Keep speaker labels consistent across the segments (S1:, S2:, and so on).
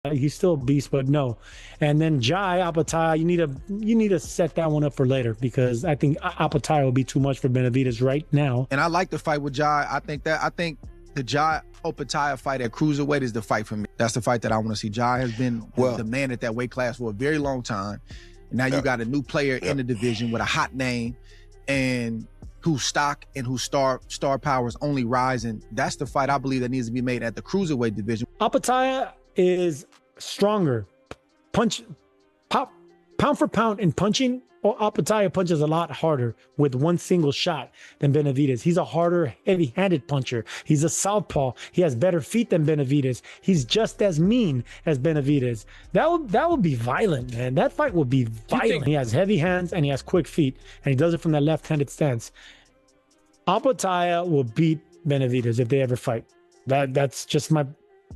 S1: He's still a beast, but no. And then Jai Opetaia, you need to set that one up for later because I think Opetaia will be too much for Benavidez right now.
S2: And I like the fight with Jai. I think the Jai Opetaia fight at Cruiserweight is the fight for me. That's the fight that I want to see. Jai has been the man at that weight class for a very long time. And now you got a new player in the division with a hot name and whose stock and whose star power is only rising. That's the fight I believe that needs to be made at the Cruiserweight division.
S1: Opetaia is stronger. Pound for pound in punching, Opetaia punches a lot harder with one single shot than Benavidez. He's a harder, heavy-handed puncher. He's a southpaw. He has better feet than Benavidez. He's just as mean as Benavidez. That would be violent, man. That fight would be violent. He has heavy hands and he has quick feet, and he does it from that left-handed stance. Opetaia will beat Benavidez if they ever fight. That's just my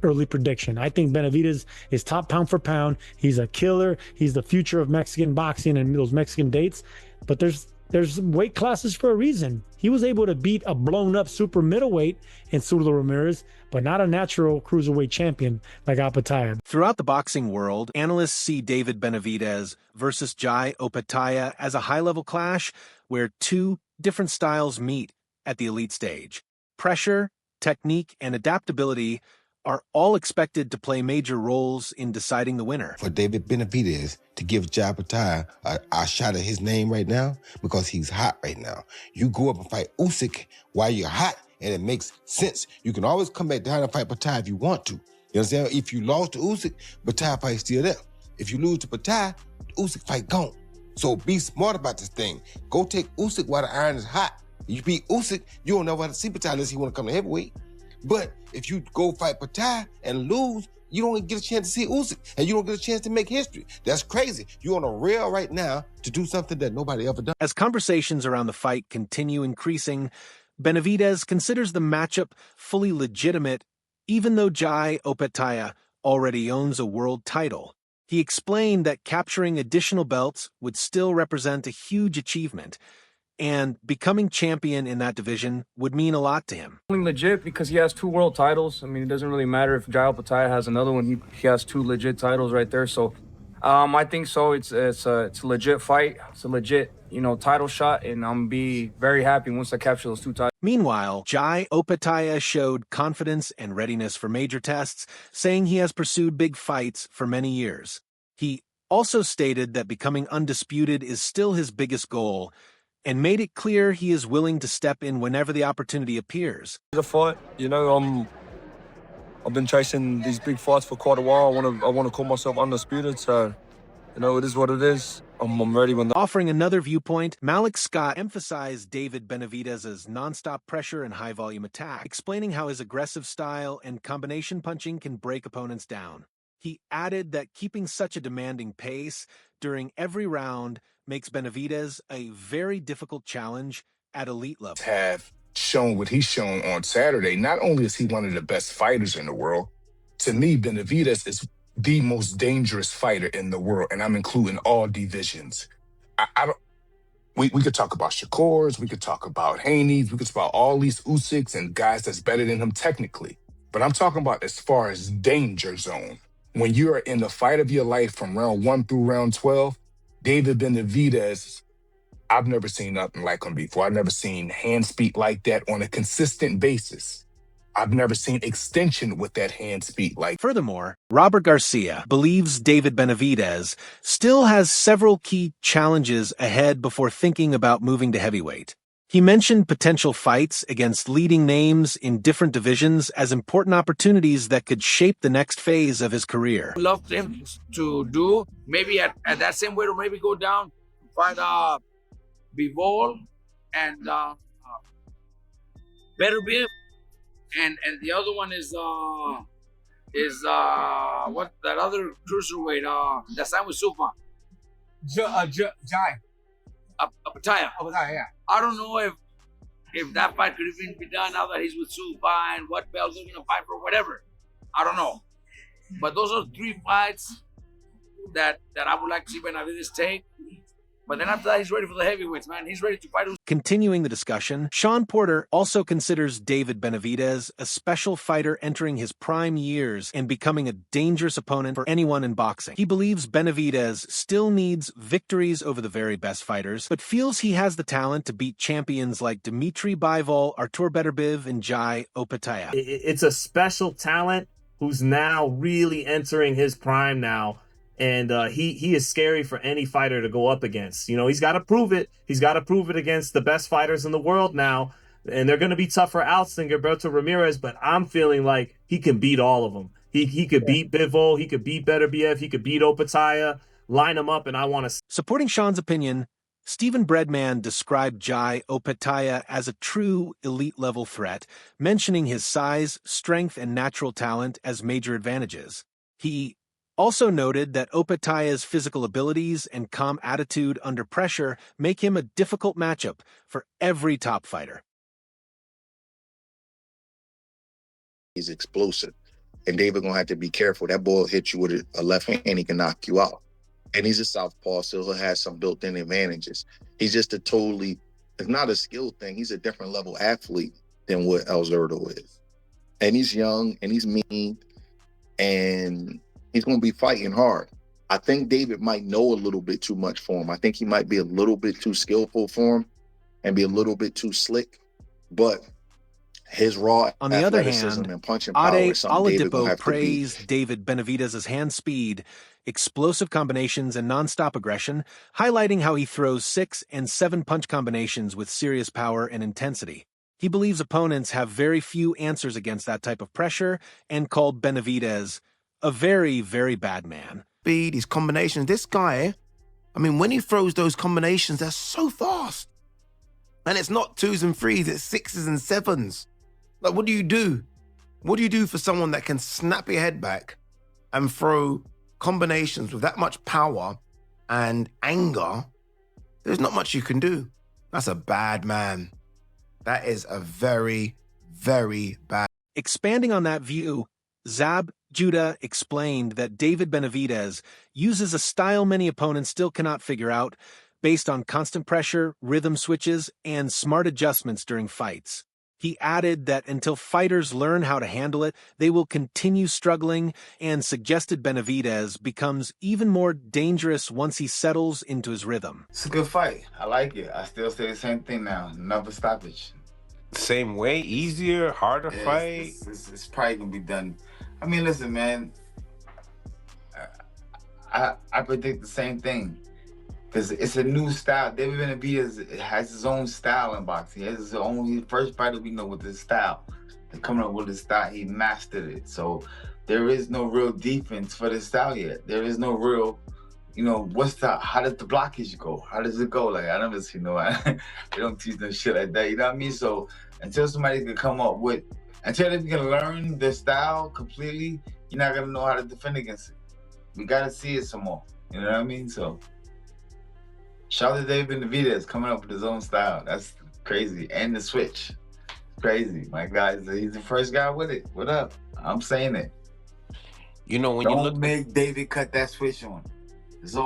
S1: early prediction. I think Benavidez is top pound for pound. He's a killer. He's the future of Mexican boxing and those Mexican dates. But there's weight classes for a reason. He was able to beat a blown up super middleweight in Surdo Ramirez, but not a natural cruiserweight champion like Opetaia.
S3: Throughout the boxing world, analysts see David Benavidez versus Jai Opetaia as a high-level clash where two different styles meet at the elite stage. Pressure, technique, and adaptability are all expected to play major roles in deciding the winner.
S4: For David Benavidez to give Jai Opetaia a shot at his name right now, because he's hot right now. You go up and fight Usyk while you're hot, and it makes sense. You can always come back down and fight Opetaia if you want to. You understand? If you lost to Usyk, Opetaia fight's still there. If you lose to Opetaia, Usyk fight gone. So be smart about this thing. Go take Usyk while the iron is hot. You beat Usyk, you don't never have to see Opetaia unless he want to come to heavyweight. But if you go fight Opetaia and lose, you don't get a chance to see Usyk, and you don't get a chance to make history. That's crazy. You're on a rail right now to do something that nobody ever done.
S3: As conversations around the fight continue increasing, Benavidez considers the matchup fully legitimate, even though Jai Opetaia already owns a world title. He explained that capturing additional belts would still represent a huge achievement, and becoming champion in that division would mean a lot to him.
S5: Legit because he has two world titles. I mean, it doesn't really matter if Jai Opetaia has another one. He has two legit titles right there. So I think so. It's a legit fight. It's a legit, title shot, and I'm gonna be very happy once I capture those two titles.
S3: Meanwhile, Jai Opetaia showed confidence and readiness for major tests, saying he has pursued big fights for many years. He also stated that becoming undisputed is still his biggest goal, and made it clear he is willing to step in whenever the opportunity appears.
S5: The fight, I've been chasing these big fights for quite a while. I want to call myself undisputed, so it is what it is. I'm ready when.
S3: Offering another viewpoint, Malik Scott emphasized David Benavidez's nonstop pressure and high-volume attack, explaining how his aggressive style and combination punching can break opponents down. He added that keeping such a demanding pace during every round makes Benavidez a very difficult challenge at elite level.
S6: Have shown what he's shown on Saturday. Not only is he one of the best fighters in the world, to me, Benavidez is the most dangerous fighter in the world, and I'm including all divisions. We could talk about Shakurs, we could talk about Haney's, we could talk about all these Usyks and guys that's better than him technically. But I'm talking about as far as danger zone. When you're in the fight of your life from round 1 through round 12, David Benavidez, I've never seen nothing like him before. I've never seen hand speed like that on a consistent basis. I've never seen extension with that hand speed like.
S3: Furthermore, Robert Garcia believes David Benavidez still has several key challenges ahead before thinking about moving to heavyweight. He mentioned potential fights against leading names in different divisions as important opportunities that could shape the next phase of his career.
S7: Love him to do maybe at that same way, or maybe go down, fight Bivol and Beterbiev, and the other one is what that other cruiserweight that signed with Supa.
S8: Jai.
S7: Opetaia.
S8: Yeah.
S7: I don't know if that fight could even be done now that he's with Supa and what belts they're gonna fight for, whatever. I don't know. But those are three fights that I would like to see Benavidez take. But then after that, he's ready for the heavyweights, man. He's ready to fight.
S3: Continuing the discussion, Sean Porter also considers David Benavidez a special fighter entering his prime years and becoming a dangerous opponent for anyone in boxing. He believes Benavidez still needs victories over the very best fighters, but feels he has the talent to beat champions like Dmitry Bivol, Artur Beterbiev, and Jai Opetaia.
S8: It's a special talent who's now really entering his prime now. And he is scary for any fighter to go up against. You know, he's got to prove it. He's got to prove it against the best fighters in the world now. And they're going to be tougher outs than Gilberto Ramirez, but I'm feeling like he can beat all of them. He could beat Bivol, he could beat Beterbiev, he could beat Opetaia, line them up, and I want to...
S3: Supporting Sean's opinion, Stephen Breadman described Jai Opetaia as a true elite-level threat, mentioning his size, strength, and natural talent as major advantages. He also noted that Opetaia's physical abilities and calm attitude under pressure make him a difficult matchup for every top fighter.
S9: He's explosive, and David gonna have to be careful. That ball hit you with a left hand, he can knock you out. And he's a southpaw, so he'll have some built-in advantages. He's just it's not a skill thing. He's a different level athlete than what El Zurdo is. And he's young, and he's mean, and he's going to be fighting hard. I think David might know a little bit too much for him. I think he might be a little bit too skillful for him and be a little bit too slick. But his raw
S3: On the other
S9: athleticism
S3: hand,
S9: and punching power is something David will
S3: Oladipo
S9: have to beat.
S3: praised David Benavidez's hand speed, explosive combinations, and nonstop aggression, highlighting how he throws 6 and 7 punch combinations with serious power and intensity. He believes opponents have very few answers against that type of pressure and called Benavidez a very, very bad man.
S10: Speed, his combinations. This guy, I mean, when he throws those combinations, they're so fast. And it's not 2s and 3s, it's 6s and 7s. Like, what do you do? What do you do for someone that can snap your head back and throw combinations with that much power and anger? There's not much you can do. That's a bad man. That is a very, very bad.
S3: Expanding on that view, Zab Judah explained that David Benavidez uses a style many opponents still cannot figure out, based on constant pressure, rhythm switches, and smart adjustments during fights. He added that until fighters learn how to handle it, they will continue struggling, and suggested Benavidez becomes even more dangerous once he settles into his rhythm.
S11: It's a good fight. I like it. I still say the same thing now. Another stoppage.
S12: Same way? Easier? Harder fight?
S11: It's probably going to be done. I mean, listen, man. I predict the same thing. Because it's a new style. David Benavidez has his own style in boxing. He has his own, he's the first fighter we know with his style. They're coming up with his style. He mastered it. So there is no real defense for the style yet. There is no real, you know, how does the blockage go? How does it go? Like, I never see they don't teach no shit like that. You know what I mean? So until somebody can come up with, until they can learn the style completely, you're not going to know how to defend against it. We got to see it some more. You know what I mean? So shout out to David Benavidez coming up with his own style. That's crazy. And the switch. Crazy. My guy, he's the first guy with it. What up? I'm saying it.
S12: You know, when
S11: don't
S12: you look,
S11: make David cut that switch on.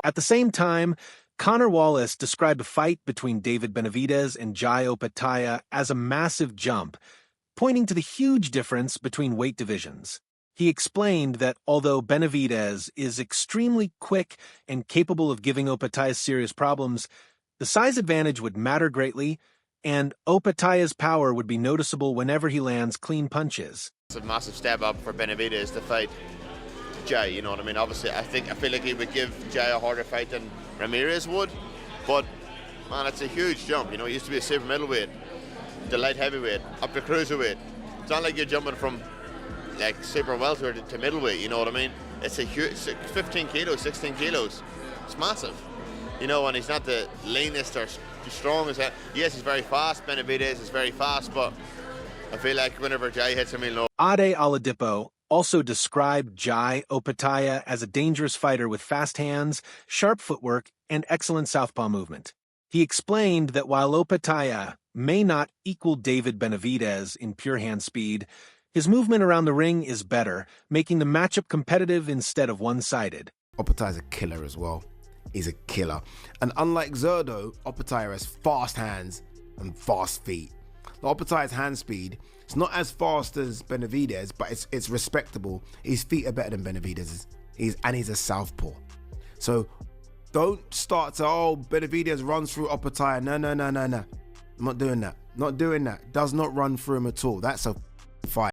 S3: At the same time, Connor Wallace described the fight between David Benavidez and Jai Opetaia as a massive jump, pointing to the huge difference between weight divisions. He explained that although Benavidez is extremely quick and capable of giving Opetaia serious problems, the size advantage would matter greatly, and Opetaia's power would be noticeable whenever he lands clean punches.
S13: It's a massive step up for Benavidez to fight Jai, you know what I mean? Obviously, I feel like he would give Jai a harder fight than Ramirez would, but man, it's a huge jump. You know, he used to be a super middleweight, the light heavyweight, up to cruiserweight. It's not like you're jumping from like super welterweight to middleweight, you know what I mean? It's a huge, 15 kilos, 16 kilos. It's massive, you know, and he's not the leanest or the strongest. Yes, he's very fast. Benavidez is very fast, but I feel like whenever Jai hits him in low.
S3: Ade Oladipo also described Jai Opetaia as a dangerous fighter with fast hands, sharp footwork, and excellent southpaw movement. He explained that while Opetaia may not equal David Benavidez in pure hand speed, his movement around the ring is better, making the matchup competitive instead of one-sided.
S10: Opetaia's a killer as well. He's a killer. And unlike Zerdo, Opetaia has fast hands and fast feet. Opetaia's hand speed, it's not as fast as Benavidez, but it's respectable. His feet are better than Benavidez's. He's a southpaw. So don't start to, Benavidez runs through Opetaia. No. I'm not doing that. Not doing that. Does not run through him at all. That's a fight.